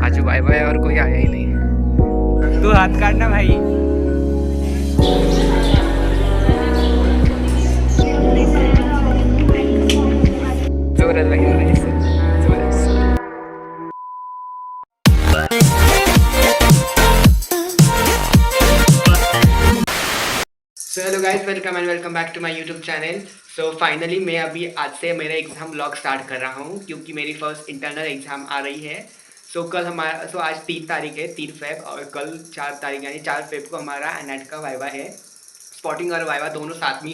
आज bye bye और कोई आया ही नहीं। तू हाथ काटना भाई। जबरदस्त लगी मुझे इससे, जबरदस्त। So hello guys, welcome and welcome back to my YouTube channel. So finally मैं अभी आज से मेरा एग्ज़ाम ब्लॉग स्टार्ट कर रहा हूँ क्योंकि मेरी फर्स्ट इंटरनल एग्ज़ाम आ रही है। सो आज 3 तारीख है, 3 फेब, और कल 4 तारीख यानी 4 फेब को हमारा एनएट का वाइवा है। स्पॉटिंग और वाइवा दोनों साथ में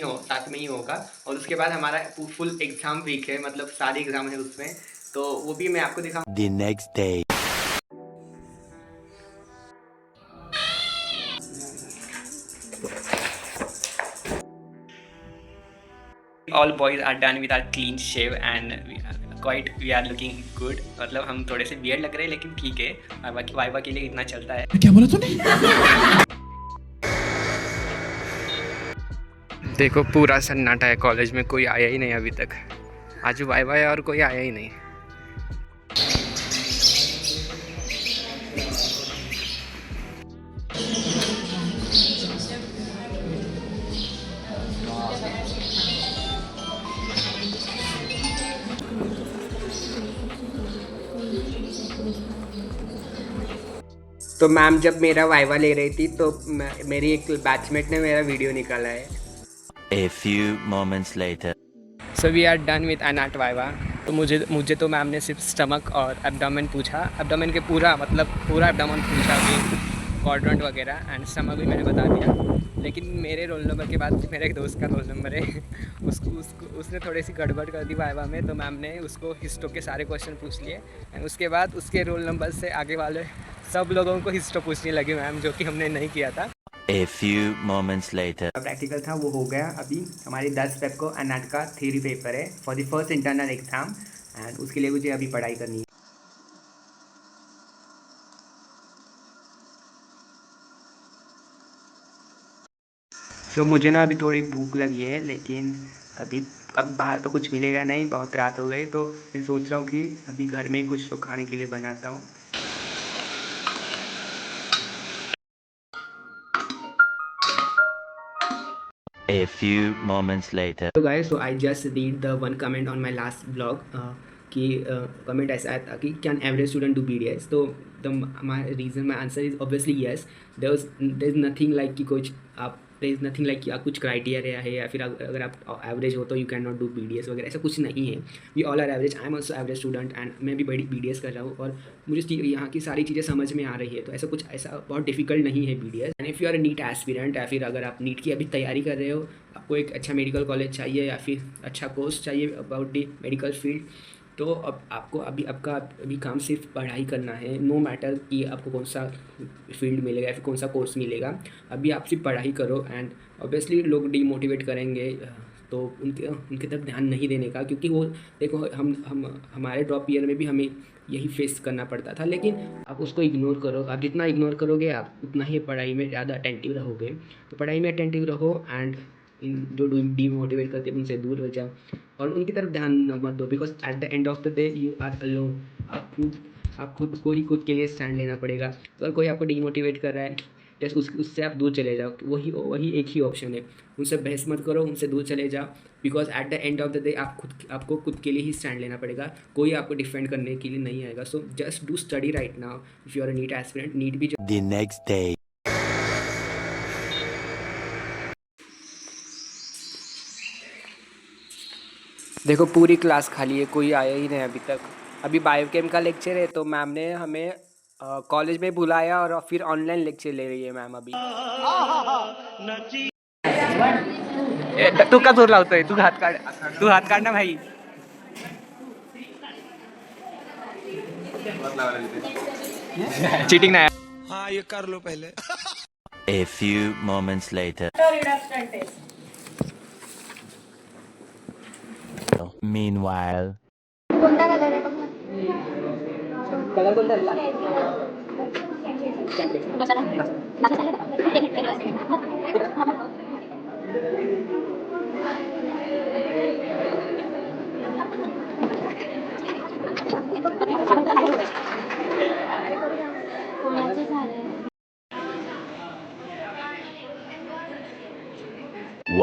ही होगा, और उसके बाद हमारा फुल एग्ज़ाम वीक है, मतलब सारे एग्ज़ाम है उसमें, तो वो भी मैं आपको दिखाऊँ। The next day. All boys are done with our clean shave and we are looking good। मतलब हम थोड़े से वियर्ड लग रहे हैं लेकिन ठीक है, वाइवा के लिए इतना चलता है। क्या बोला तूने? देखो पूरा सन्नाटा है, कॉलेज में कोई आया ही नहीं अभी तक। आज वाइवा है और कोई आया ही नहीं। तो मैम जब मेरा वाइवा ले रही थी तो मेरी एक बैचमेट ने मेरा वीडियो निकाला है। A few moments later. So we are done with एनएट वाइवा। तो मुझे तो मैम ने सिर्फ स्टमक और एब्डोमेन पूछा, एब्डोमेन के पूरा एब्डोमेन पूछा कि क्वाड्रेंट वगैरह, एंड स्टमक भी मैंने बता दिया। लेकिन मेरे रोल नंबर के बाद मेरे एक दोस्त का रोल नंबर है, उसने थोड़ी सी गड़बड़ कर दी वाइवा में, तो मैम ने उसको हिस्टो के सारे क्वेश्चन पूछ लिए, एंड उसके बाद उसके रोल नंबर से आगे वाले सब लोगों को हिस्टो पूछने लगी मैम, जो कि हमने नहीं किया था। A few moments later. Practical था वो हो गया। अभी हमारी 10 फेब को एनएट का थ्योरी पेपर है for the first internal exam, and उसके लिए मुझे अभी पढ़ाई करनी है। तो मुझे ना अभी थोड़ी भूख लगी है, लेकिन अब बाहर तो कुछ मिलेगा नहीं, बहुत रात हो गई, तो मैं सोच रहा हूँ कि अभी घर में ही कुछ तो खाने के लिए बनाता हूँ। A few moments later. तो guys, so I just read the one comment on my last blog कि कमेंट ऐसा आया था कि can average student do BDS। तो my reason, my answer is obviously yes. There is nothing like कि कुछ criteria है, या फिर अगर आप एवरेज हो तो you can not do BDS वगैरह, ऐसा कुछ नहीं है। We all are average, I am also average student, and मैं भी बड़ी BDS कर रहा हूँ, और मुझे यहाँ की सारी चीज़ें समझ में आ रही है, तो ऐसा बहुत डिफिकल्ट नहीं है BDS। And if you are NEET aspirant, या फिर अगर आप नीट की अभी तैयारी कर रहे हो, आपको एक अच्छा मेडिकल कॉलेज चाहिए या फिर अच्छा कोर्स चाहिए अबाउट द मेडिकल फील्ड, तो अब आपको अभी काम सिर्फ पढ़ाई करना है। नो मैटर कि आपको कौन सा फील्ड मिलेगा या फिर कौन सा कोर्स मिलेगा, अभी आप सिर्फ पढ़ाई करो। एंड ऑब्वियसली लोग डीमोटिवेट करेंगे, तो उनके तरफ ध्यान नहीं देने का, क्योंकि वो देखो हमारे ड्रॉप ईयर में भी हमें यही फेस करना पड़ता था, लेकिन आप उसको इग्नोर करो। आप जितना इग्नोर करोगे आप उतना ही पढ़ाई में ज़्यादा अटेंटिव रहोगे। तो पढ़ाई में अटेंटिव रहो, एंड जो डीमोटिवेट करते हैं उनसे दूर हो जाओ, और उनकी तरफ ध्यान मत दो, because at the end of the day you are alone. आप खुद को ही खुद के लिए स्टैंड लेना पड़ेगा। तो अगर कोई आपको डीमोटिवेट कर रहा है, जस्ट उससे आप दूर चले जाओ। वही एक ही ऑप्शन है, उनसे बहस मत करो, उनसे दूर चले जाओ, because at the end of the day आपको खुद के लिए ही स्टैंड लेना पड़ेगा। कोई आपको डिफेंड करने के लिए नहीं आएगा। So just do study right now. If you are a NEET aspirant, NEET भी The next day. देखो पूरी क्लास खाली है, कोई आया ही नहीं अभी तक। अभी बायोकेम का लेक्चर है, तो मैम ने हमें कॉलेज में बुलाया और फिर ऑनलाइन लेक्चर ले रही है मैम अभी। तू का जोर लावतोय? तू हात काढ ना भाई। चीटिंग नाही। हाँ ये कर लो पहले। A few moments later. Meanwhile. कोणता कलर आहे बघ कलर कोणता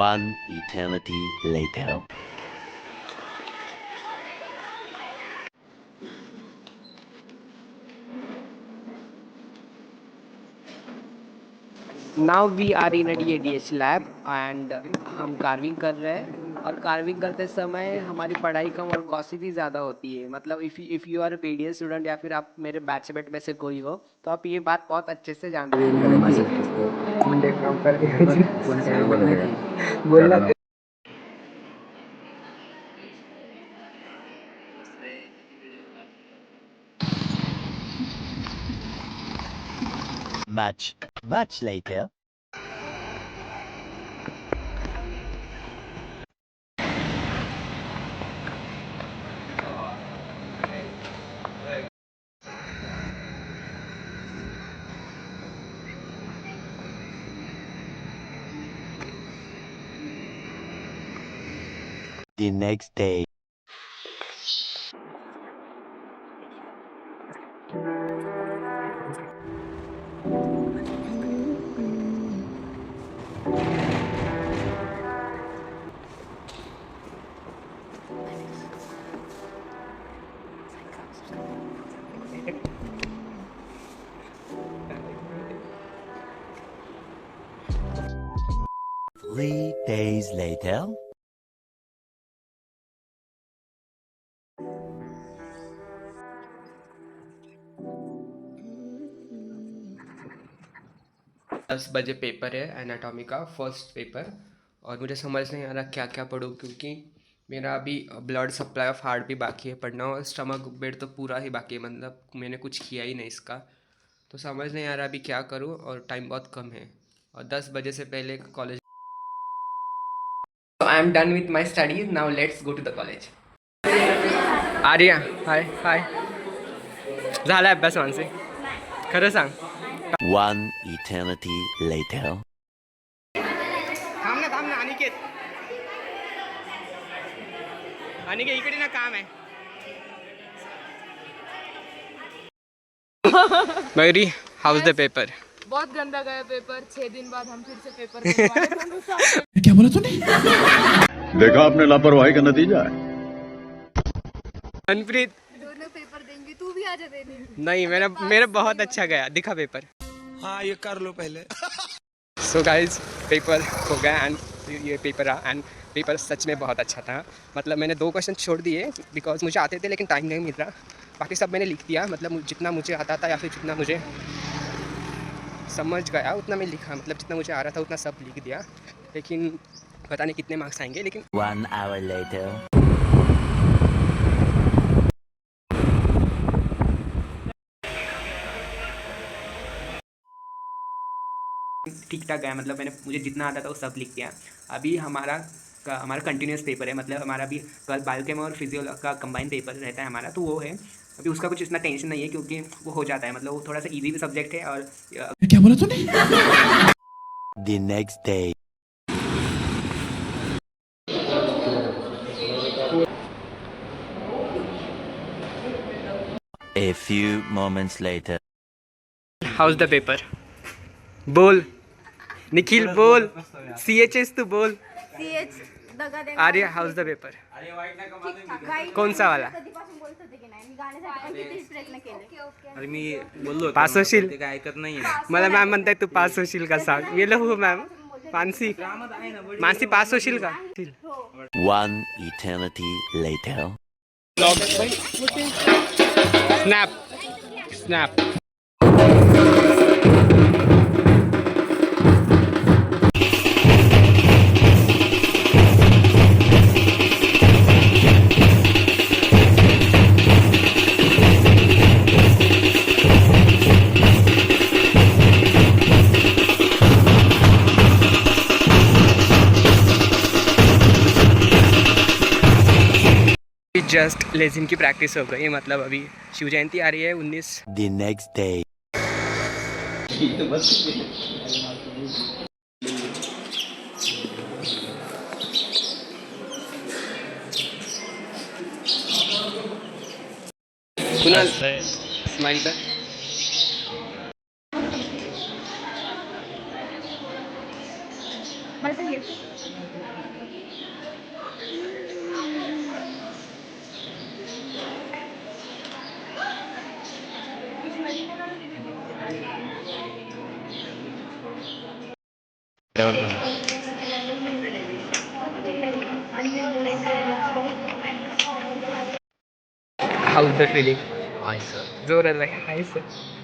One eternity later. Now we are in DADH lab एंड हम कार्विंग कर रहे हैं और कार्विंग करते समय हमारी पढ़ाई कम और गॉसिप ही ज़्यादा होती है। मतलब if you are BDS student या फिर आप मेरे बैचमेट में से कोई हो तो आप ये बात बहुत अच्छे से जानते हो। Much later. The next day. Three days later. दस बजे पेपर है एनाटॉमी का फर्स्ट पेपर और मुझे समझ नहीं आ रहा क्या क्या पढूं क्योंकि मेरा अभी ब्लड सप्लाई ऑफ हार्ट भी बाकी है पढ़ना और स्टमक बेड तो पूरा ही बाकी है मतलब मैंने कुछ किया ही नहीं इसका तो समझ नहीं आ रहा अभी क्या करूं और टाइम बहुत कम है और 10 बजे से पहले college So I am done with my studies. Now let's go to the college. Arya hi hi झाला अभ्यास मानसी खरं सांग One eternity later. थांब ना अनिकेत इकडे ना काम आहे मयूरी हाउस द पेपर बहुत गंदा गया पेपर 6 दिन बाद हम फिर से पेपर करवाए देखा आपने लापरवाही का नतीजा है। मनप्रीत दोनों पेपर देंगे तू भी आ जा देने नहीं मेरा बहुत अच्छा गया दिखा पेपर हाँ ये कर लो पहले सो गाइज पेपर हो गया एंड ये पेपर रहा एंड पेपर सच में बहुत अच्छा था मतलब मैंने 2 क्वेश्चन छोड़ दिए बिकॉज मुझे आते थे लेकिन टाइम नहीं मिल रहा बाकी सब मैंने लिख दिया मतलब जितना मुझे आता था या फिर जितना मुझे समझ गया उतना मैं लिखा मतलब जितना मुझे आ रहा था उतना सब लिख दिया लेकिन पता नहीं कितने मार्क्स आएंगे लेकिन 1 hour later. ठीक ठाक गया मतलब मुझे जितना आता था वो सब लिख दिया अभी हमारा कंटिन्यूस पेपर है मतलब हमारा अभी कल बायोकेम और फिजियो का कंबाइन पेपर रहता है हमारा तो वो है अभी उसका कुछ इतना टेंशन नहीं है क्योंकि वो हो जाता है मतलब वो थोड़ा सा इजी भी सब्जेक्ट है और क्या बोला तूने? The next day. A few moments later. House the paper बोल निखिल बोल CHS तू बोल सीएच दगा देना आर्य हाउस द पेपर कौन सा वाला कधीपासून बोलत होते की नाही मी गाण्यासाठी पण किती प्रयत्न केले अरे मी बोललो पास होशील ते काय ऐकत नाहीये मला मॅम म्हणताय तू पास होशील का सांग गेलो हो मॅम मानसी पास होशील का One eternity later. Snap just lezim की प्रैक्टिस हो गई मतलब अभी शिव जयंती आ रही है 19 The next day. Kunal smile कर मला तर येत house the feeling? Hi sir, जोर लगा। हाय सर,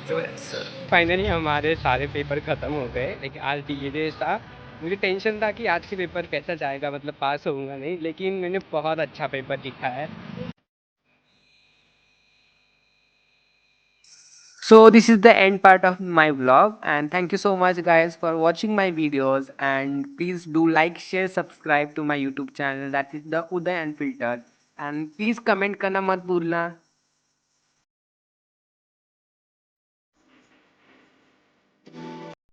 जोर सर। फाइनली हमारे सारे पेपर ख़त्म हो गए, लेकिन आज डीए था। मुझे टेंशन था कि आज के पेपर कैसा जाएगा, मतलब पास होऊंगा नहीं, लेकिन मैंने बहुत अच्छा पेपर लिखा है। So this is the end part of my vlog, and thank you so much guys for watching my videos, and please do like, share, subscribe to my YouTube channel, that is the Uday Unfiltered, and please comment करना मत भूलना।